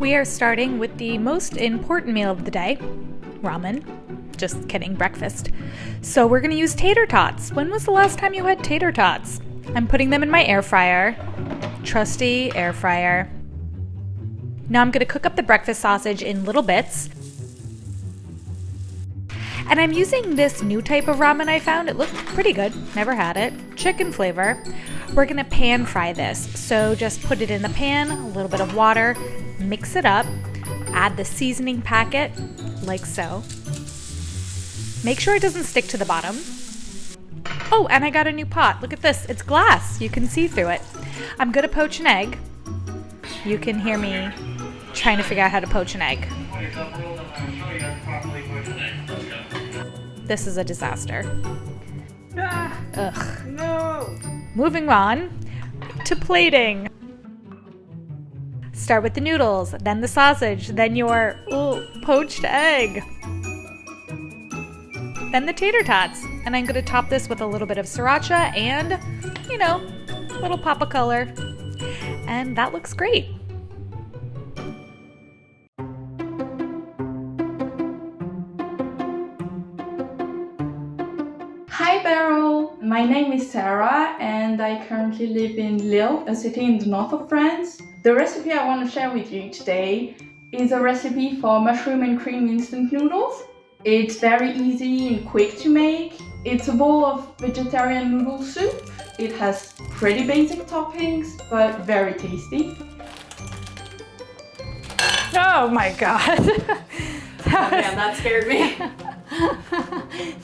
We are starting with the most important meal of the day, ramen. Just kidding, breakfast. So we're gonna use tater tots. When was the last time you had tater tots? I'm putting them in my air fryer. Trusty air fryer. Now I'm gonna cook up the breakfast sausage in little bits. And I'm using this new type of ramen I found. It looked pretty good, never had it. Chicken flavor. We're gonna pan fry this. So just put it in the pan, a little bit of water, mix it up, add the seasoning packet, like so. Make sure it doesn't stick to the bottom. Oh, and I got a new pot. Look at this, it's glass. You can see through it. I'm gonna poach an egg. You can hear me trying to figure out how to poach an egg. This is a disaster. Ugh. No. Moving on to plating. Start with the noodles, then the sausage, then your poached egg. Then the tater tots. And I'm gonna top this with a little bit of sriracha and, a little pop of color. And that looks great. Hi Beryl, my name is Sarah and I currently live in Lille, a city in the north of France. The recipe I want to share with you today is a recipe for mushroom and cream instant noodles. It's very easy and quick to make. It's a bowl of vegetarian noodle soup. It has pretty basic toppings, but very tasty. Oh my god. Oh man, that scared me.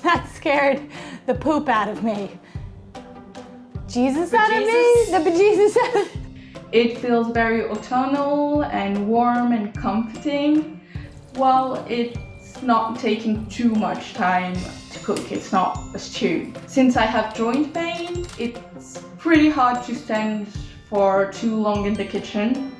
That scared the poop out of me. Jesus out of me? The bejesus out of me? It feels very autumnal and warm and comforting, while it's not taking too much time to cook. It's not a stew. Since I have joint pain, it's pretty hard to stand for too long in the kitchen,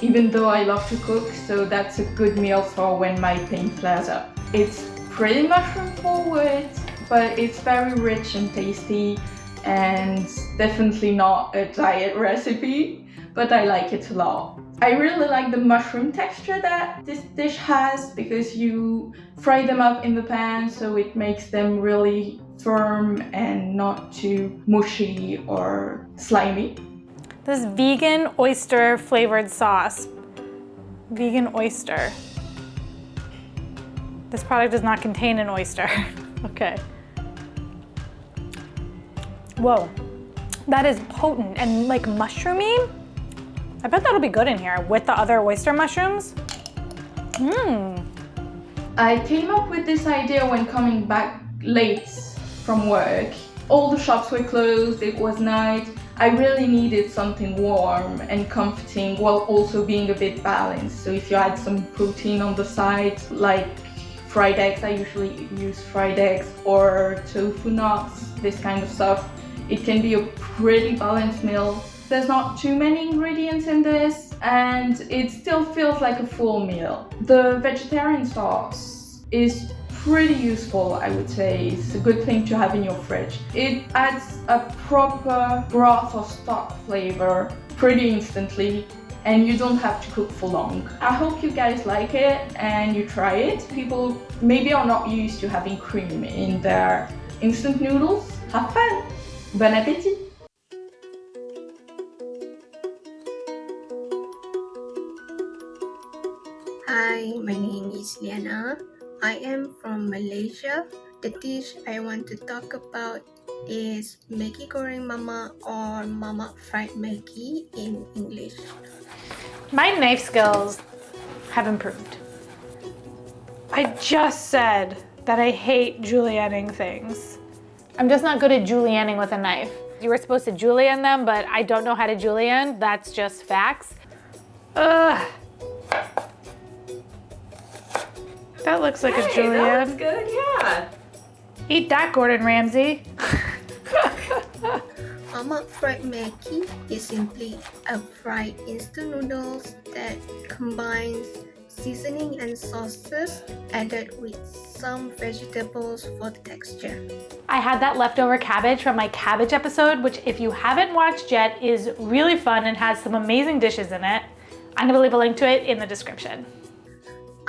even though I love to cook, so that's a good meal for when my pain flares up. It's pretty mushroom forward, but it's very rich and tasty and definitely not a diet recipe, but I like it a lot. I really like the mushroom texture that this dish has because you fry them up in the pan, so it makes them really firm and not too mushy or slimy. This vegan oyster flavored sauce. Vegan oyster. This product does not contain an oyster. Okay. Whoa, that is potent and like mushroomy. I bet that'll be good in here with the other oyster mushrooms. I came up with this idea when coming back late from work. All the shops were closed, it was night. I really needed something warm and comforting while also being a bit balanced. So if you add some protein on the side, like fried eggs, I usually use fried eggs, or tofu nuts, this kind of stuff, it can be a pretty balanced meal. There's not too many ingredients in this, and it still feels like a full meal. The vegetarian sauce is pretty useful, I would say. It's a good thing to have in your fridge. It adds a proper broth or stock flavor pretty instantly, and you don't have to cook for long. I hope you guys like it and you try it. People maybe are not used to having cream in their instant noodles. Have fun! Bon appétit! Hi, my name is Liyana. I am from Malaysia. The dish I want to talk about is Maggi Goreng Mama or Mama Fried Maggi in English. My knife skills have improved. I just said that I hate julienning things. I'm just not good at julienning with a knife. You were supposed to julienne them, but I don't know how to julienne. That's just facts. Ugh. That looks like a julienne. That looks good, yeah. Eat that, Gordon Ramsay. Mama Fried Maggi is simply a fried instant noodles that combines seasoning and sauces added with some vegetables for the texture. I had that leftover cabbage from my cabbage episode, which if you haven't watched yet is really fun and has some amazing dishes in it. I'm gonna leave a link to it in the description.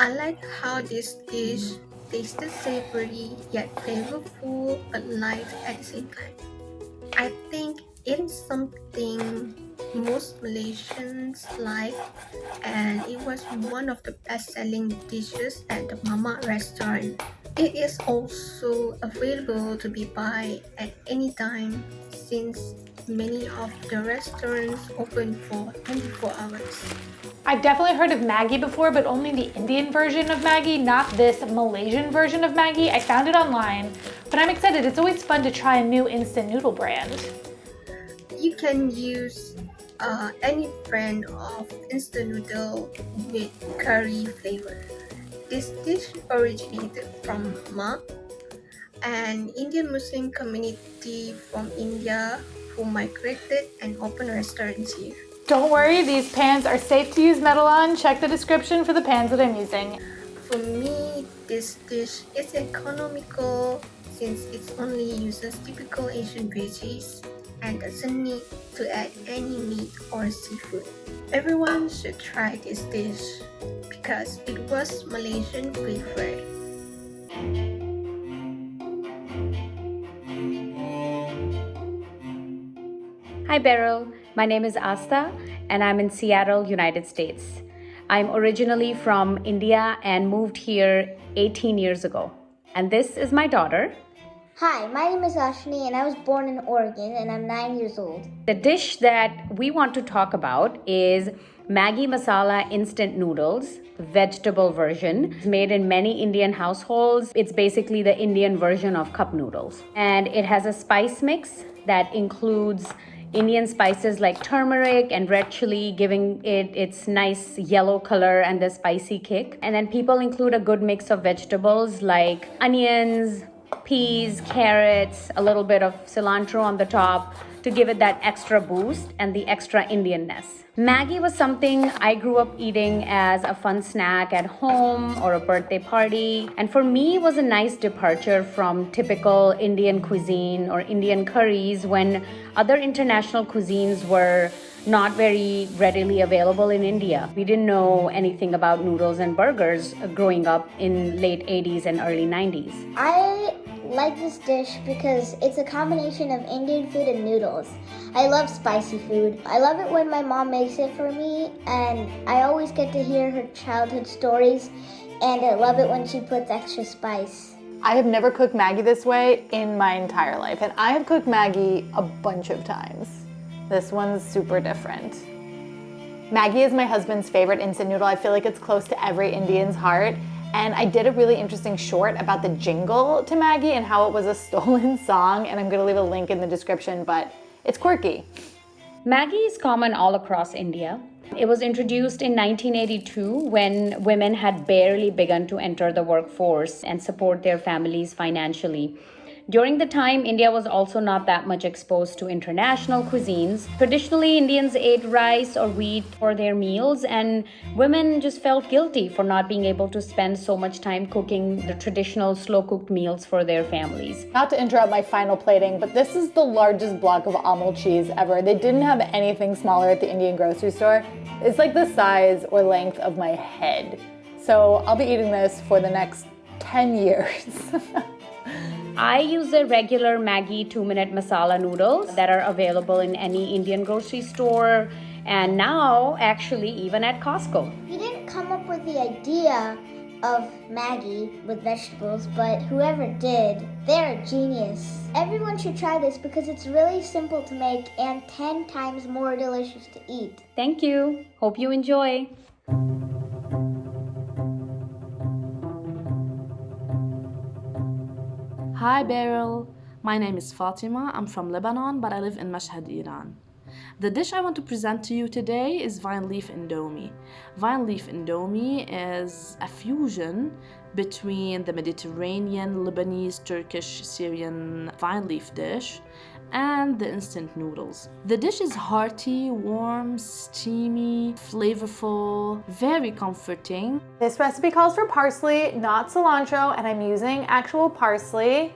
I like how this dish tasted savory yet flavorful but light at the same time. I think it is something most Malaysians like, and it was one of the best-selling dishes at the Mama restaurant. It is also available to be buy at any time since many of the restaurants open for 24 hours. I've definitely heard of Maggie before, but only the Indian version of Maggie, not this Malaysian version of Maggie. I found it online, but I'm excited. It's always fun to try a new instant noodle brand. You can use any brand of instant noodle with curry flavor. This dish originated from Mama, an Indian Muslim community from India who migrated and opened restaurants here. Don't worry, these pans are safe to use metal on. Check the description for the pans that I'm using. For me, this dish is economical since it only uses typical Asian veggies and doesn't need to add any meat or seafood. Everyone should try this dish because it was Malaysian favorite. Hi Beryl, my name is Astha and I'm in Seattle, United States. I'm originally from India and moved here 18 years ago. And this is my daughter. Hi, my name is Ashni and I was born in Oregon and I'm 9 years old. The dish that we want to talk about is Maggie Masala instant noodles, vegetable version. It's made in many Indian households. It's basically the Indian version of cup noodles. And it has a spice mix that includes Indian spices like turmeric and red chili, giving it its nice yellow color and the spicy kick. And then people include a good mix of vegetables like onions, peas, carrots, a little bit of cilantro on the top to give it that extra boost and the extra Indianness. Maggie was something I grew up eating as a fun snack at home or a birthday party. And for me, it was a nice departure from typical Indian cuisine or Indian curries when other international cuisines were not very readily available in India. We didn't know anything about noodles and burgers growing up in late 80s and early 90s. I like this dish because it's a combination of Indian food and noodles. I love spicy food. I love it when my mom makes it for me, and I always get to hear her childhood stories, and I love it when she puts extra spice. I have never cooked Maggie this way in my entire life, and I have cooked Maggie a bunch of times. This one's super different. Maggie is my husband's favorite instant noodle. I feel like it's close to every Indian's heart. And I did a really interesting short about the jingle to Maggie and how it was a stolen song, and I'm gonna leave a link in the description, but it's quirky. Maggie is common all across India. It was introduced in 1982 when women had barely begun to enter the workforce and support their families financially. During the time, India was also not that much exposed to international cuisines. Traditionally, Indians ate rice or wheat for their meals, and women just felt guilty for not being able to spend so much time cooking the traditional slow-cooked meals for their families. Not to interrupt my final plating, but this is the largest block of Amul cheese ever. They didn't have anything smaller at the Indian grocery store. It's like the size or length of my head. So I'll be eating this for the next 10 years. I use the regular Maggie 2-minute masala noodles that are available in any Indian grocery store and now actually even at Costco. He didn't come up with the idea of Maggie with vegetables, but whoever did, they're a genius. Everyone should try this because it's really simple to make and 10 times more delicious to eat. Thank you. Hope you enjoy. Hi Beryl, my name is Fatima. I'm from Lebanon, but I live in Mashhad, Iran. The dish I want to present to you today is vine leaf Indomie. Vine leaf Indomie is a fusion between the Mediterranean, Lebanese, Turkish, Syrian vine leaf dish and the instant noodles. The dish is hearty, warm, steamy, flavorful, very comforting. This recipe calls for parsley, not cilantro, and I'm using actual parsley.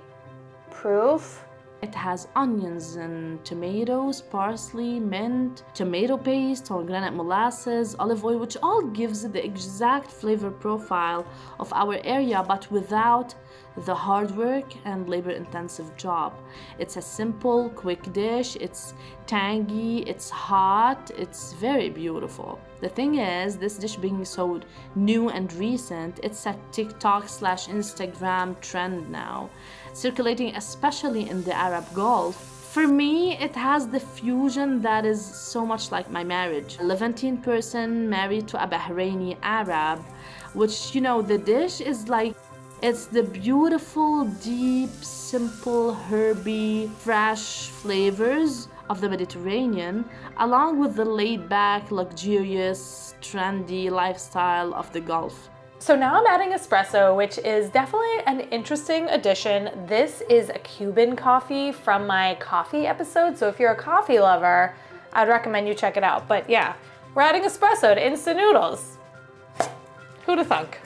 Proof. It has onions and tomatoes, parsley, mint, tomato paste, pomegranate molasses, olive oil, which all gives it the exact flavor profile of our area, but without the hard work and labor-intensive job. It's a simple, quick dish. It's tangy, it's hot, it's very beautiful. The thing is, this dish being so new and recent, it's a TikTok/Instagram trend now, circulating especially in the Arab Gulf. For me, it has the fusion that is so much like my marriage. A Levantine person married to a Bahraini Arab, which, you know, the dish is like, it's the beautiful, deep, simple, herby, fresh flavors of the Mediterranean, along with the laid-back, luxurious, trendy lifestyle of the Gulf. So now I'm adding espresso, which is definitely an interesting addition. This is a Cuban coffee from my coffee episode, so if you're a coffee lover, I'd recommend you check it out. But yeah, we're adding espresso to instant noodles. Who'd have thunk?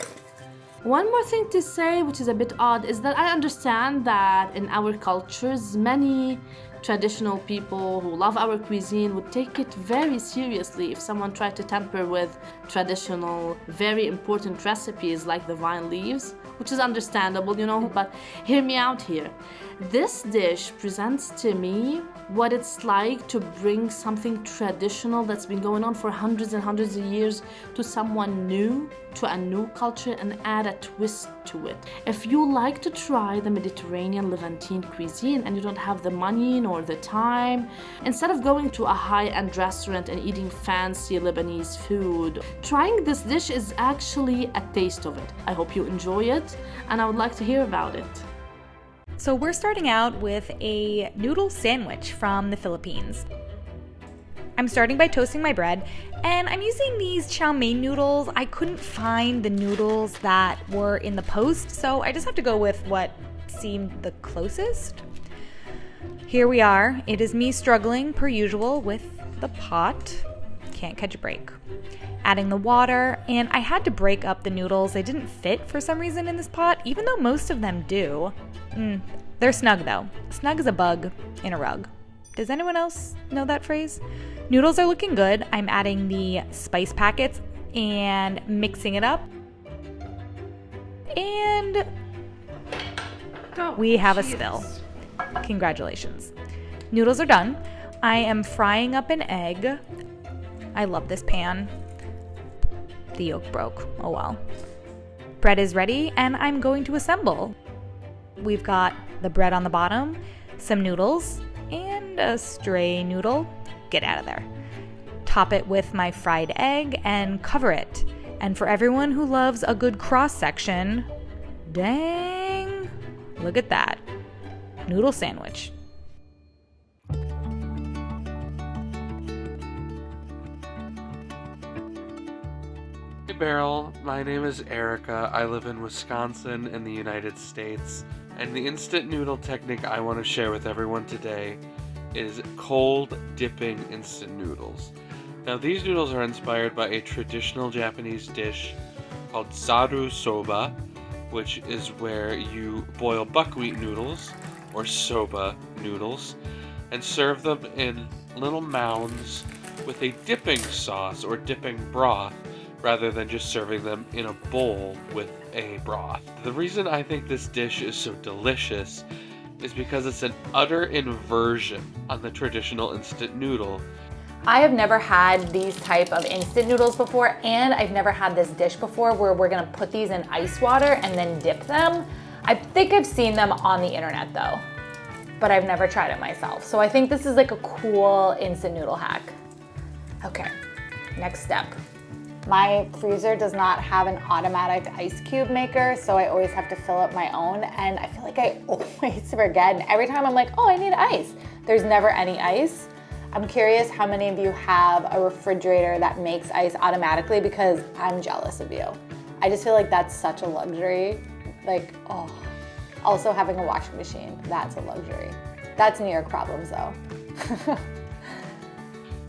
One more thing to say, which is a bit odd, is that I understand that in our cultures, many traditional people who love our cuisine would take it very seriously if someone tried to tamper with traditional, very important recipes like the vine leaves, which is understandable, you know, but hear me out here. This dish presents to me what it's like to bring something traditional that's been going on for hundreds and hundreds of years to someone new, to a new culture, and add a twist to it. If you like to try the Mediterranean Levantine cuisine and you don't have the money nor the time, instead of going to a high-end restaurant and eating fancy Lebanese food, trying this dish is actually a taste of it. I hope you enjoy it, and I would like to hear about it. So we're starting out with a noodle sandwich from the Philippines. I'm starting by toasting my bread, and I'm using these chow mein noodles. I couldn't find the noodles that were in the post, so I just have to go with what seemed the closest. Here we are. It is me struggling, per usual, with the pot. Can't catch a break. Adding the water, and I had to break up the noodles. They didn't fit for some reason in this pot, even though most of them do. They're snug though. Snug as a bug in a rug. Does anyone else know that phrase? Noodles are looking good. I'm adding the spice packets and mixing it up. And we have a spill. Congratulations. Noodles are done. I am frying up an egg. I love this pan. The yolk broke. Oh well. Bread is ready and I'm going to assemble. We've got the bread on the bottom, some noodles, and a stray noodle. Get out of there. Top it with my fried egg and cover it. And for everyone who loves a good cross section, dang, look at that. Noodle sandwich. Hey Beryl, my name is Eirika. I live in Wisconsin in the United States, and the instant noodle technique I want to share with everyone today is cold dipping instant noodles. Now these noodles are inspired by a traditional Japanese dish called zaru soba, which is where you boil buckwheat noodles, or soba noodles, and serve them in little mounds with a dipping sauce or dipping broth, rather than just serving them in a bowl with a broth. The reason I think this dish is so delicious is because it's an utter inversion on the traditional instant noodle. I have never had these type of instant noodles before, and I've never had this dish before where we're gonna put these in ice water and then dip them. I think I've seen them on the internet though, but I've never tried it myself. So I think this is like a cool instant noodle hack. Okay, next step. My freezer does not have an automatic ice cube maker, so I always have to fill up my own, and I feel like I always forget, and every time I'm like, oh, I need ice. There's never any ice. I'm curious how many of you have a refrigerator that makes ice automatically, because I'm jealous of you. I just feel like that's such a luxury. Like, oh. Also having a washing machine, that's a luxury. That's New York problems though.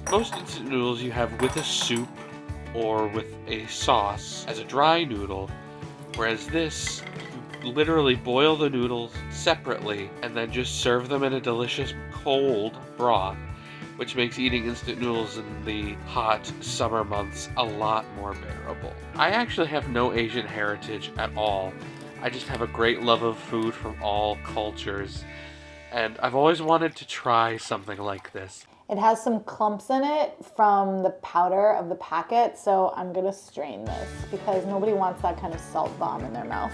Most instant noodles you have with a soup or with a sauce as a dry noodle, whereas this, you literally boil the noodles separately and then just serve them in a delicious cold broth, which makes eating instant noodles in the hot summer months a lot more bearable. I actually have no Asian heritage at all. I just have a great love of food from all cultures, and I've always wanted to try something like this. It has some clumps in it from the powder of the packet, so I'm gonna strain this because nobody wants that kind of salt bomb in their mouth.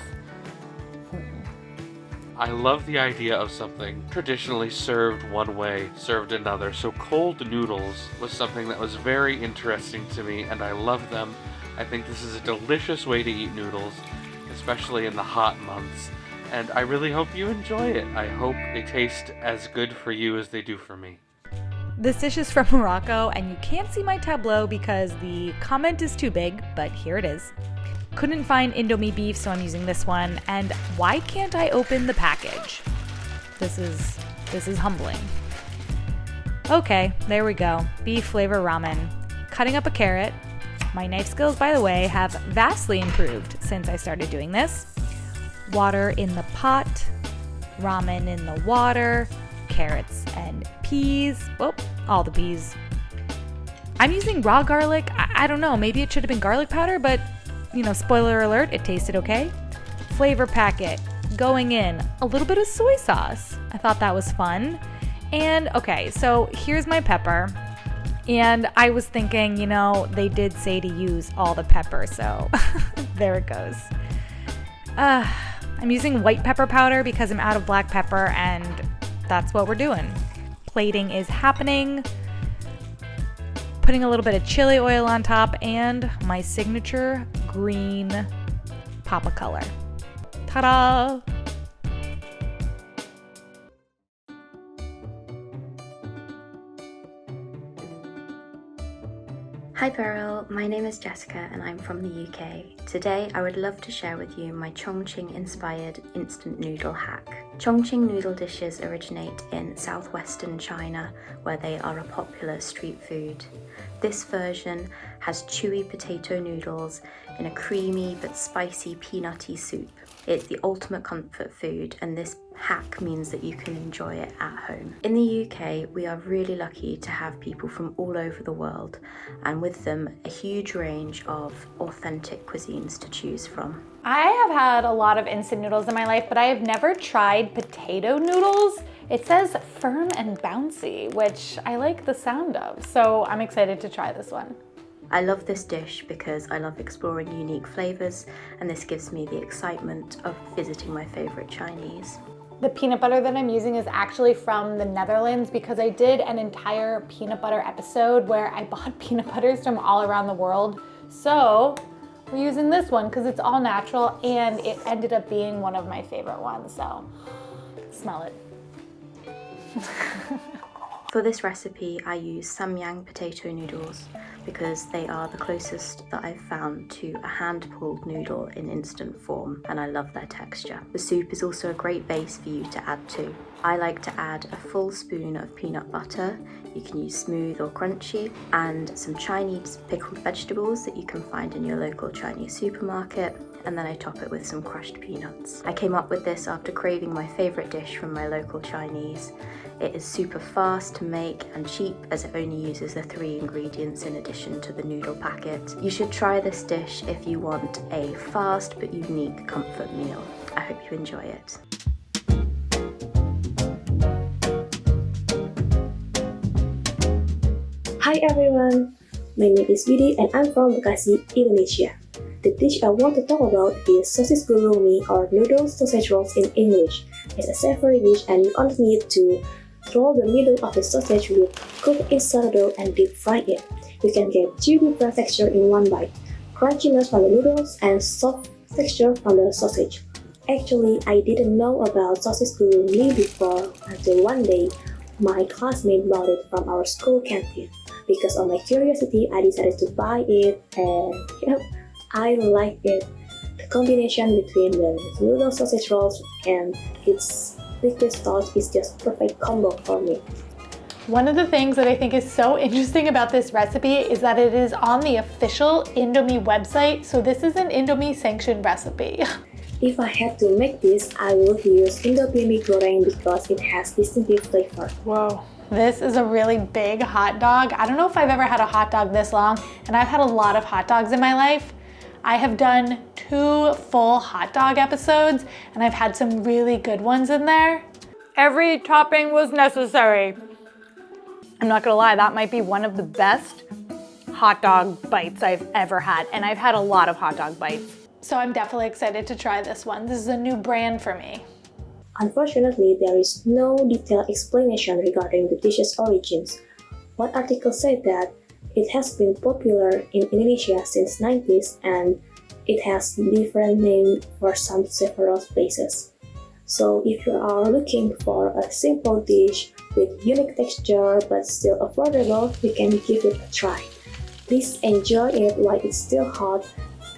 I love the idea of something traditionally served one way, served another, so cold noodles was something that was very interesting to me, and I love them. I think this is a delicious way to eat noodles, especially in the hot months, and I really hope you enjoy it. I hope they taste as good for you as they do for me. This dish is from Morocco, and you can't see my tableau because the comment is too big, but here it is. Couldn't find Indomie beef, so I'm using this one. And why can't I open the package? This is humbling. Okay, there we go. Beef flavor ramen. Cutting up a carrot. My knife skills, by the way, have vastly improved since I started doing this. Water in the pot. Ramen in the water. Carrots and peas. Oh, all the peas. I'm using raw garlic. I don't know, maybe it should have been garlic powder, but spoiler alert, it tasted okay. Flavor packet going in. A little bit of soy sauce. I thought that was fun. And okay, so here's my pepper. And I was thinking, they did say to use all the pepper, so there it goes. I'm using white pepper powder because I'm out of black pepper, and that's what we're doing. Plating is happening. Putting a little bit of chili oil on top and my signature green papa color. Ta-da! Hi Beryl, my name is Jessica and I'm from the UK. Today I would love to share with you my Chongqing inspired instant noodle hack. Chongqing noodle dishes originate in southwestern China, where they are a popular street food. This version has chewy potato noodles in a creamy but spicy peanutty soup. It's the ultimate comfort food, and this hack means that you can enjoy it at home. In the UK, we are really lucky to have people from all over the world, and with them a huge range of authentic cuisines to choose from. I have had a lot of instant noodles in my life, but I have never tried potato noodles. It says firm and bouncy, which I like the sound of, so I'm excited to try this one. I love this dish because I love exploring unique flavors, and this gives me the excitement of visiting my favorite Chinese. The peanut butter that I'm using is actually from the Netherlands because I did an entire peanut butter episode where I bought peanut butters from all around the world. So we're using this one because it's all natural and it ended up being one of my favorite ones. So smell it. For this recipe, I use samyang potato noodles because they are the closest that I've found to a hand-pulled noodle in instant form, and I love their texture. The soup is also a great base for you to add to. I like to add a full spoon of peanut butter, you can use smooth or crunchy, and some Chinese pickled vegetables that you can find in your local Chinese supermarket, and then I top it with some crushed peanuts. I came up with this after craving my favorite dish from my local Chinese. It is super fast to make and cheap as it only uses the 3 ingredients in addition to the noodle packet. You should try this dish if you want a fast but unique comfort meal. I hope you enjoy it. Hi everyone, my name is Vidi and I'm from Bekasi, Indonesia. The dish I want to talk about is sosis gulumi or noodle sausage rolls in English. It's a savory dish and you only need to roll the middle of the sausage with cooked in sourdough and deep fry it. You can get chewy bread texture in one bite, crunchiness from the noodles, and soft texture from the sausage. Actually, I didn't know about sosis gulumi before until one day my classmate bought it from our school canteen. Because of my curiosity, I decided to buy it and I like it. The combination between the noodle sausage rolls and its liquid sauce is just perfect combo for me. One of the things that I think is so interesting about this recipe is that it is on the official Indomie website, so this is an Indomie sanctioned recipe. If I had to make this, I would use Indomie goreng because it has distinctive flavor. Whoa, this is a really big hot dog. I don't know if I've ever had a hot dog this long, and I've had a lot of hot dogs in my life. I have done 2 full hot dog episodes, and I've had some really good ones in there. Every topping was necessary. I'm not gonna lie, that might be one of the best hot dog bites I've ever had, and I've had a lot of hot dog bites. So I'm definitely excited to try this one. This is a new brand for me. Unfortunately, there is no detailed explanation regarding the dish's origins. One article said that it has been popular in Indonesia since 90s and it has different names for several places. So if you are looking for a simple dish with unique texture but still affordable, you can give it a try. Please enjoy it while it's still hot,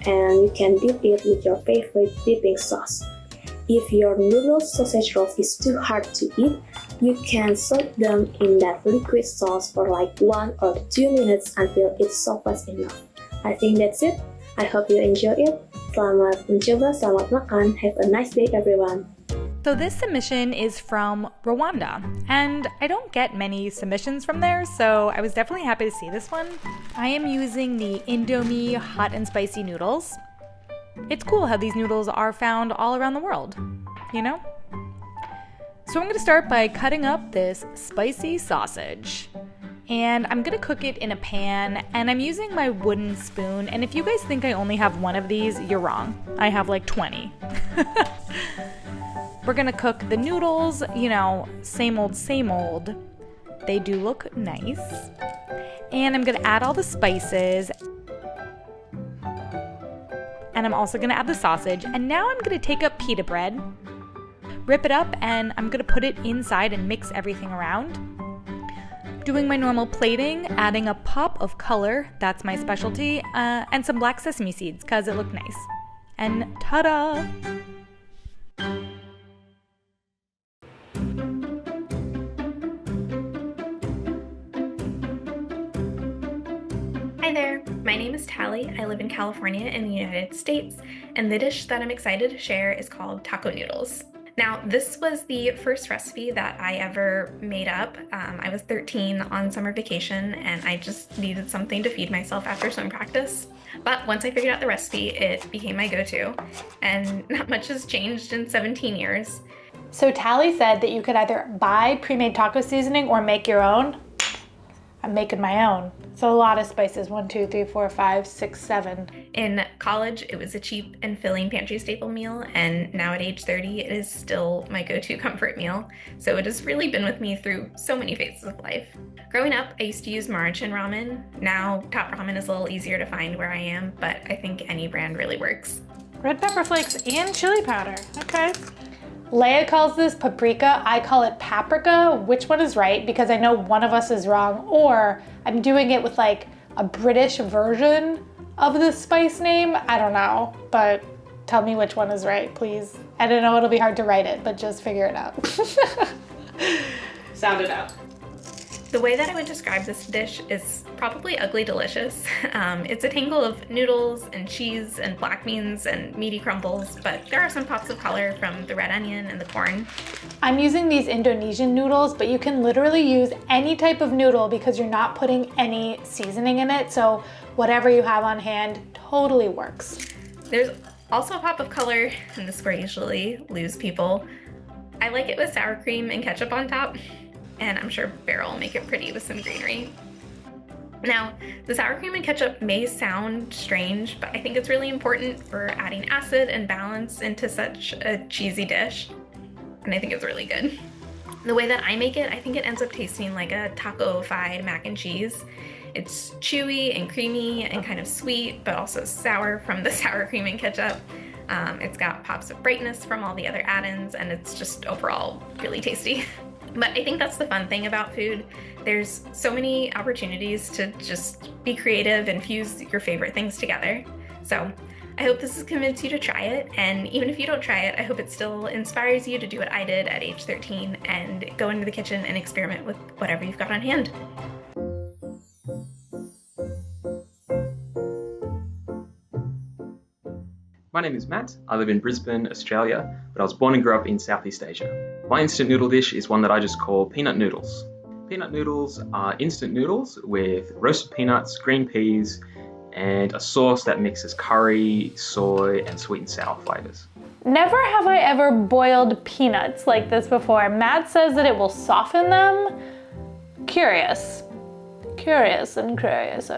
and you can dip it with your favorite dipping sauce. If your noodle sausage rolls is too hard to eat, you can soak them in that liquid sauce for like 1 or 2 minutes until it softens enough. I think that's it. I hope you enjoy it. Selamat mencoba, selamat makan. Have a nice day, everyone. So this submission is from Rwanda, and I don't get many submissions from there, so I was definitely happy to see this one. I am using the Indomie hot and spicy noodles. It's cool how these noodles are found all around the world, you know? So I'm going to start by cutting up this spicy sausage. And I'm going to cook it in a pan, and I'm using my wooden spoon. And if you guys think I only have one of these, you're wrong. I have like 20. We're going to cook the noodles, you know, same old, same old. They do look nice. And I'm going to add all the spices. And I'm also going to add the sausage. And now I'm going to take up pita bread, rip it up, and I'm going to put it inside and mix everything around. Doing my normal plating, adding a pop of color, that's my specialty, and some black sesame seeds because it looked nice. And ta-da! Hi there, my name is Talie. I live in California in the United States, and the dish that I'm excited to share is called taco noodles. Now, this was the first recipe that I ever made up. I was 13 on summer vacation, and I just needed something to feed myself after swim practice. But once I figured out the recipe, it became my go-to, and not much has changed in 17 years. So Talie said that you could either buy pre-made taco seasoning or make your own. I'm making my own. So a lot of spices, 1, 2, 3, 4, 5, 6, 7. In college, it was a cheap and filling pantry staple meal, and now at age 30, it is still my go-to comfort meal. So it has really been with me through so many phases of life. Growing up, I used to use Moroccan ramen. Now, Top Ramen is a little easier to find where I am, but I think any brand really works. Red pepper flakes and chili powder. Okay. Leia calls this paprika, I call it paprika. Which one is right? Because I know one of us is wrong, or I'm doing it with like a British version of the spice name. I don't know, but tell me which one is right, please. I don't know, it'll be hard to write it, but just figure it out. Sound it out. The way that I would describe this dish is probably ugly delicious. It's a tangle of noodles and cheese and black beans and meaty crumbles, but there are some pops of color from the red onion and the corn. I'm using these Indonesian noodles, but you can literally use any type of noodle because you're not putting any seasoning in it, so whatever you have on hand totally works. There's also a pop of color, and this is where I usually lose people. I like it with sour cream and ketchup on top. And I'm sure Beryl will make it pretty with some greenery. Now, the sour cream and ketchup may sound strange, but I think it's really important for adding acid and balance into such a cheesy dish. And I think it's really good. The way that I make it, I think it ends up tasting like a taco-fi mac and cheese. It's chewy and creamy and kind of sweet, but also sour from the sour cream and ketchup. It's got pops of brightness from all the other add-ins, and it's just overall really tasty. But I think that's the fun thing about food. There's so many opportunities to just be creative and fuse your favorite things together. So I hope this has convinced you to try it. And even if you don't try it, I hope it still inspires you to do what I did at age 13 and go into the kitchen and experiment with whatever you've got on hand. My name is Matt. I live in Brisbane, Australia, but I was born and grew up in Southeast Asia. My instant noodle dish is one that I just call peanut noodles. Peanut noodles are instant noodles with roasted peanuts, green peas, and a sauce that mixes curry, soy, and sweet and sour flavors. Never have I ever boiled peanuts like this before. Matt says that it will soften them. Curious and curious.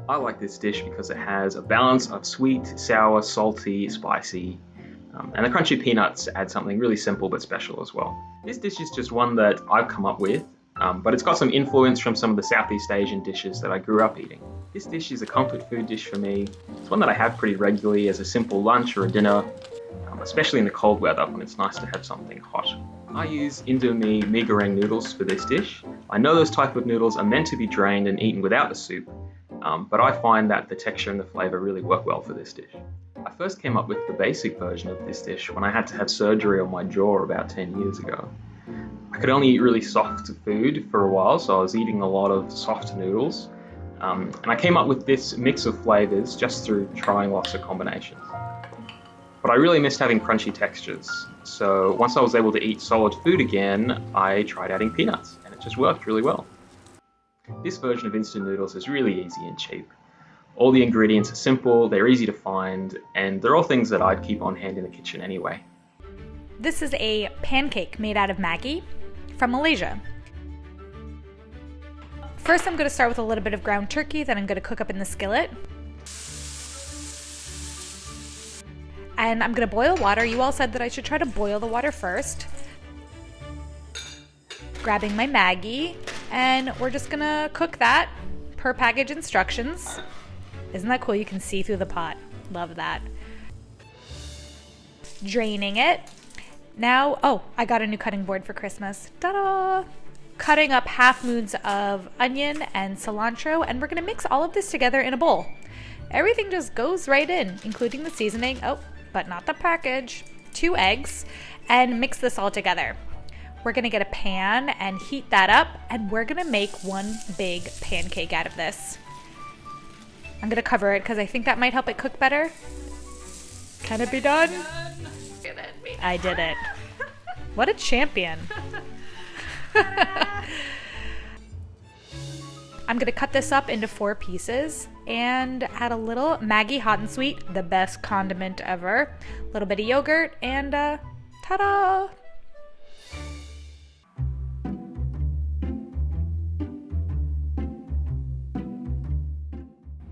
I like this dish because it has a balance of sweet, sour, salty, spicy, and the crunchy peanuts add something really simple but special as well. This dish is just one that I've come up with, but it's got some influence from some of the Southeast Asian dishes that I grew up eating. This dish is a comfort food dish for me. It's one that I have pretty regularly as a simple lunch or a dinner, especially in the cold weather when it's nice to have something hot. I use Indomie mee goreng noodles for this dish. I know those type of noodles are meant to be drained and eaten without the soup, but I find that the texture and the flavour really work well for this dish. I first came up with the basic version of this dish when I had to have surgery on my jaw about 10 years ago. I could only eat really soft food for a while, so I was eating a lot of soft noodles, and I came up with this mix of flavours just through trying lots of combinations. But I really missed having crunchy textures, so once I was able to eat solid food again, I tried adding peanuts, and it just worked really well. This version of instant noodles is really easy and cheap. All the ingredients are simple, they're easy to find, and they're all things that I'd keep on hand in the kitchen anyway. This is a pancake made out of Maggie from Malaysia. First, I'm going to start with a little bit of ground turkey that I'm going to cook up in the skillet. And I'm going to boil water. You all said that I should try to boil the water first. Grabbing my Maggie, and we're just going to cook that per package instructions. Isn't that cool? You can see through the pot. Love that. Draining it. Now, I got a new cutting board for Christmas. Ta-da! Cutting up half moons of onion and cilantro, and we're going to mix all of this together in a bowl. Everything just goes right in, including the seasoning. But not the package. 2 eggs, and mix this all together. We're going to get a pan and heat that up, and we're going to make one big pancake out of this. I'm going to cover it because I think that might help it cook better. Can it be done? I did it. What a champion. I'm going to cut this up into 4 pieces and add a little Maggie hot and sweet, the best condiment ever. A little bit of yogurt, and ta-da!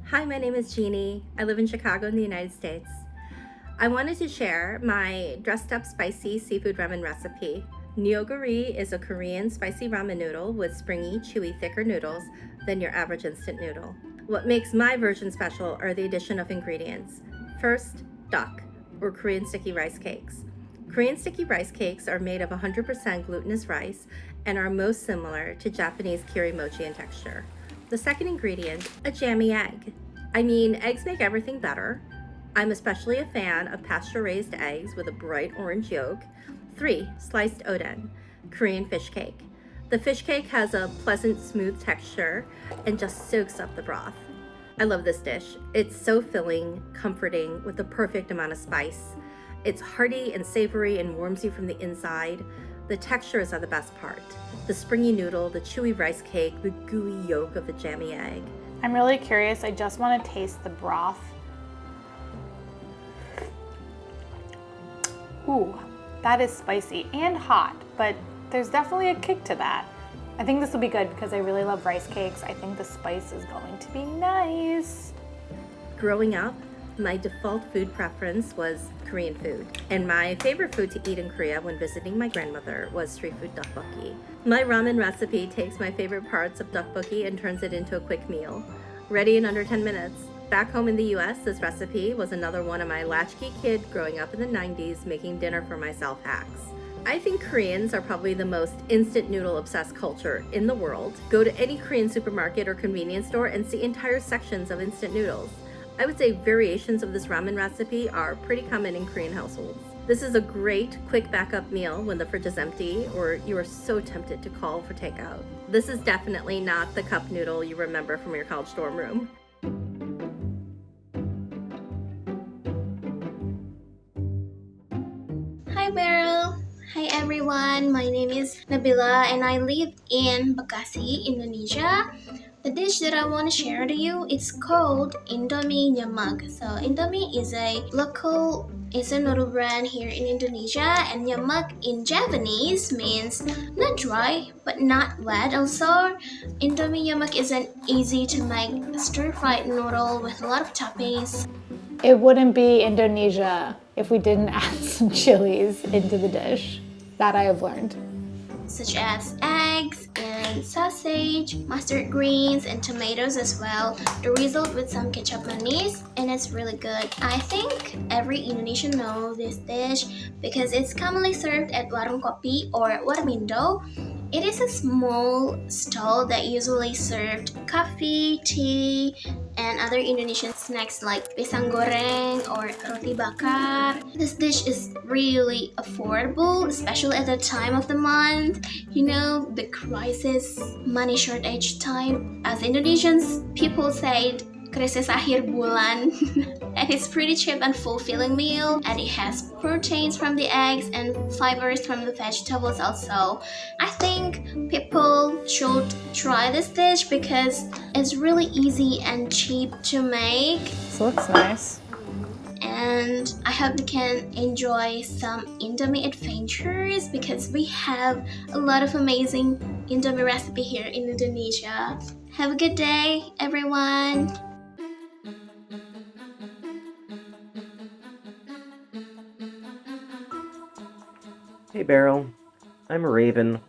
Hi, my name is Genie. I live in Chicago in the United States. I wanted to share my dressed up spicy seafood ramen recipe. Nyoguri is a Korean spicy ramen noodle with springy, chewy, thicker noodles than your average instant noodle. What makes my version special are the addition of ingredients. First, duck, or Korean sticky rice cakes. Korean sticky rice cakes are made of 100% glutinous rice and are most similar to Japanese kiri mochi in texture. The second ingredient, a jammy egg. I mean, eggs make everything better. I'm especially a fan of pasture-raised eggs with a bright orange yolk. 3, sliced oden, Korean fish cake. The fish cake has a pleasant, smooth texture and just soaks up the broth. I love this dish. It's so filling, comforting, with the perfect amount of spice. It's hearty and savory and warms you from the inside. The textures are the best part. The springy noodle, the chewy rice cake, the gooey yolk of the jammy egg. I'm really curious. I just want to taste the broth. Ooh, that is spicy and hot, but there's definitely a kick to that. I think this will be good because I really love rice cakes. I think the spice is going to be nice. Growing up, my default food preference was Korean food, and my favorite food to eat in Korea when visiting my grandmother was street food tteokbokki. My ramen recipe takes my favorite parts of tteokbokki and turns it into a quick meal, ready in under 10 minutes. Back home in the US, this recipe was another one of my latchkey kid growing up in the 90s making dinner for myself hacks. I think Koreans are probably the most instant noodle obsessed culture in the world. Go to any Korean supermarket or convenience store and see entire sections of instant noodles. I would say variations of this ramen recipe are pretty common in Korean households. This is a great quick backup meal when the fridge is empty or you are so tempted to call for takeout. This is definitely not the cup noodle you remember from your college dorm room. Hi Beryl. Hi everyone. My name is Nabila and I live in Bekasi, Indonesia. The dish that I want to share to you is called Indomi Nyamug. So Indomie is a local instant noodle brand here in Indonesia, and Nyamug in Japanese means not dry but not wet. Also, Indomie Nyamug is an easy to make stir-fried noodle with a lot of toppings. It wouldn't be Indonesia if we didn't add some chilies into the dish. That I have learned. Such as eggs and sausage, mustard greens, and tomatoes as well. The result with some ketchup manis, and it's really good. I think every Indonesian knows this dish because it's commonly served at warung kopi or warmindo. It is a small stall that usually served coffee, tea, and other Indonesian snacks like pisang goreng or roti bakar. This dish is really affordable, especially at the time of the month. You know, the crisis, money shortage time. As Indonesians, people say krisis akhir bulan. And it's pretty cheap and fulfilling meal, and it has proteins from the eggs and fibers from the vegetables also. I think people should try this dish because it's really easy and cheap to make. This looks nice. And I hope you can enjoy some Indomie adventures because we have a lot of amazing Indomie recipe here in Indonesia. Have a good day, everyone. Hey Beryl, I'm a Raven.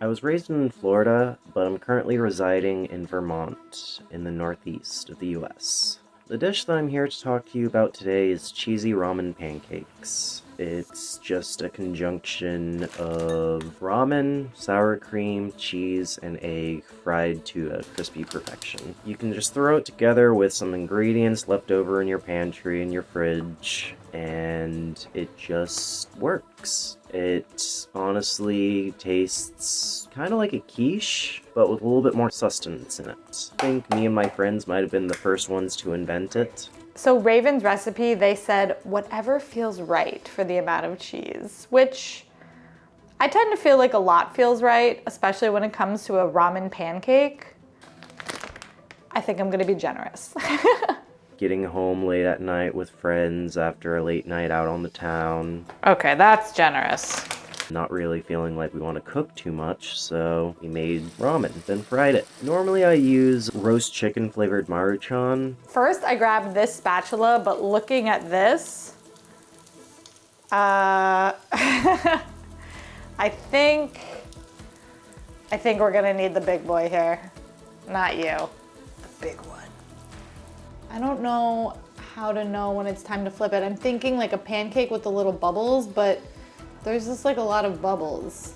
I was raised in Florida, but I'm currently residing in Vermont, in the northeast of the US. The dish that I'm here to talk to you about today is cheesy ramen pancakes. It's just a conjunction of ramen, sour cream, cheese, and egg fried to a crispy perfection. You can just throw it together with some ingredients left over in your pantry and your fridge, and it just works. It honestly tastes kind of like a quiche, but with a little bit more sustenance in it. I think me and my friends might have been the first ones to invent it. So Raven's recipe, they said whatever feels right for the amount of cheese, which I tend to feel like a lot feels right, especially when it comes to a ramen pancake. I think I'm gonna be generous. Getting home late at night with friends after a late night out on the town. Okay, that's generous. Not really feeling like we want to cook too much, so we made ramen, then fried it. Normally I use roast chicken flavored maruchan. First I grabbed this spatula, but looking at this, I think we're gonna need the big boy here. Not you, the big one. I don't know how to know when it's time to flip it. I'm thinking like a pancake with the little bubbles, but there's just like a lot of bubbles.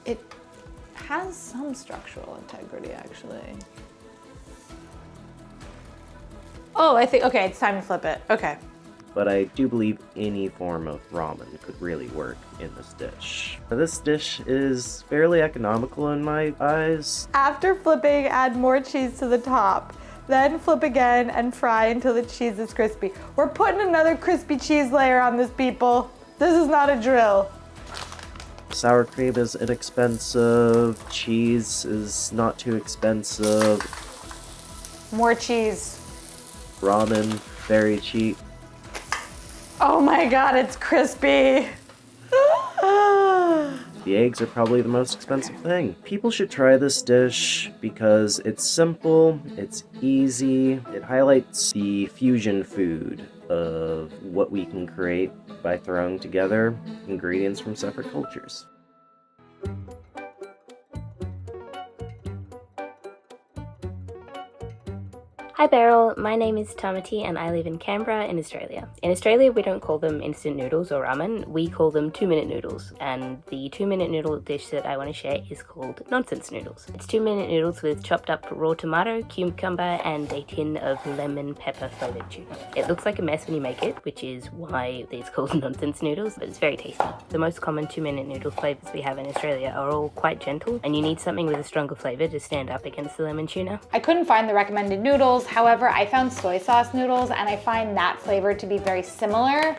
It has some structural integrity actually. Oh, I think, okay, it's time to flip it. Okay. But I do believe any form of ramen could really work in this dish. This dish is fairly economical in my eyes. After flipping, add more cheese to the top. Then flip again and fry until the cheese is crispy. We're putting another crispy cheese layer on this, people. This is not a drill. Sour cream is inexpensive. Cheese is not too expensive. More cheese. Ramen, very cheap. Oh my God, it's crispy. The eggs are probably the most expensive thing. People should try this dish because it's simple, it's easy, it highlights the fusion food of what we can create by throwing together ingredients from separate cultures. Hi Beryl, my name is Tāmati and I live in Canberra in Australia. In Australia we don't call them instant noodles or ramen, we call them 2-minute noodles, and the 2-minute noodle dish that I want to share is called nonsense noodles. It's 2-minute noodles with chopped up raw tomato, cucumber and a tin of lemon pepper flavoured tuna. It looks like a mess when you make it, which is why it's called nonsense noodles, but it's very tasty. The most common 2-minute noodle flavours we have in Australia are all quite gentle, and you need something with a stronger flavour to stand up against the lemon tuna. I couldn't find the recommended noodles. However, I found soy sauce noodles and I find that flavor to be very similar.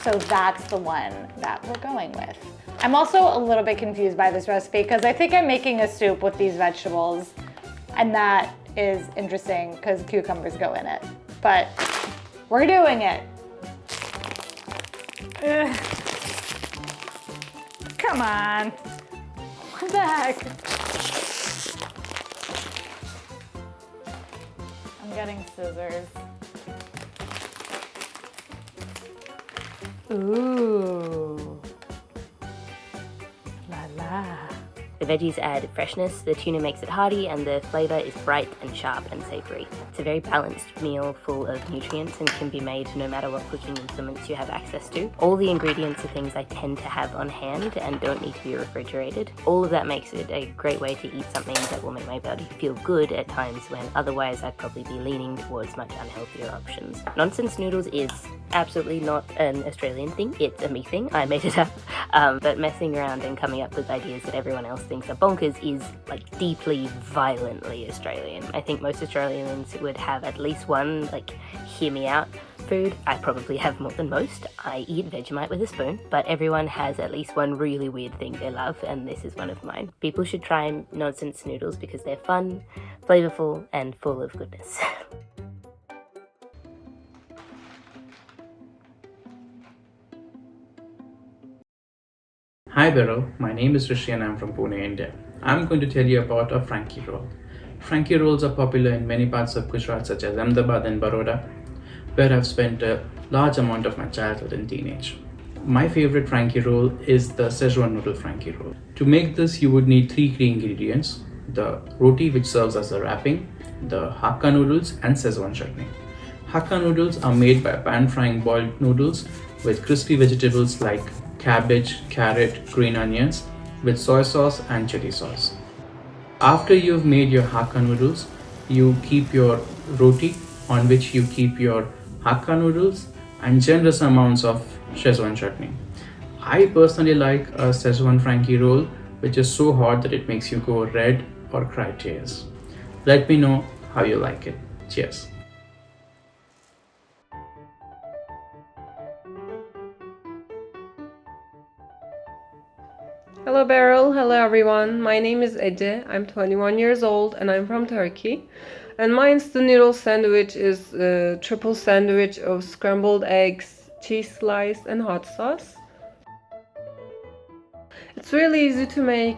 So that's the one that we're going with. I'm also a little bit confused by this recipe because I think I'm making a soup with these vegetables, and that is interesting because cucumbers go in it. But we're doing it. Ugh. Come on. What the heck? I'm getting scissors. Ooh. La la. The veggies add freshness, the tuna makes it hearty, and the flavour is bright and sharp and savoury. It's a very balanced meal full of nutrients and can be made no matter what cooking implements you have access to. All the ingredients are things I tend to have on hand and don't need to be refrigerated. All of that makes it a great way to eat something that will make my body feel good at times when otherwise I'd probably be leaning towards much unhealthier options. Nonsense noodles is absolutely not an Australian thing, it's a me thing, I made it up. But messing around and coming up with ideas that everyone else thinks are bonkers is like deeply, violently Australian. I think most Australians would have at least one, like, hear me out food. I probably have more than most. I eat Vegemite with a spoon, but everyone has at least one really weird thing they love, and this is one of mine. People should try nonsense noodles because they're fun, flavorful, and full of goodness. Hi Beryl, my name is Rishi and I'm from Pune, India. I'm going to tell you about a Frankie roll. Frankie rolls are popular in many parts of Gujarat such as Ahmedabad and Baroda, where I've spent a large amount of my childhood and teenage. My favorite Frankie roll is the Sichuan noodle Frankie roll. To make this you would need 3 key ingredients: the roti which serves as the wrapping, the Hakka noodles and Szechuan chutney. Hakka noodles are made by pan frying boiled noodles with crispy vegetables like cabbage, carrot, green onions with soy sauce and chili sauce. After you've made your Hakka noodles, you keep your roti on which you keep your Hakka noodles and generous amounts of Szechuan chutney. I personally like a Szechuan Frankie roll which is so hot that it makes you go red or cry tears. Let me know how you like it. Cheers. Hello Beryl, hello everyone. My name is Ece. I'm 21 years old and I'm from Turkey. And my instant noodle sandwich is a triple sandwich of scrambled eggs, cheese slice and hot sauce. It's really easy to make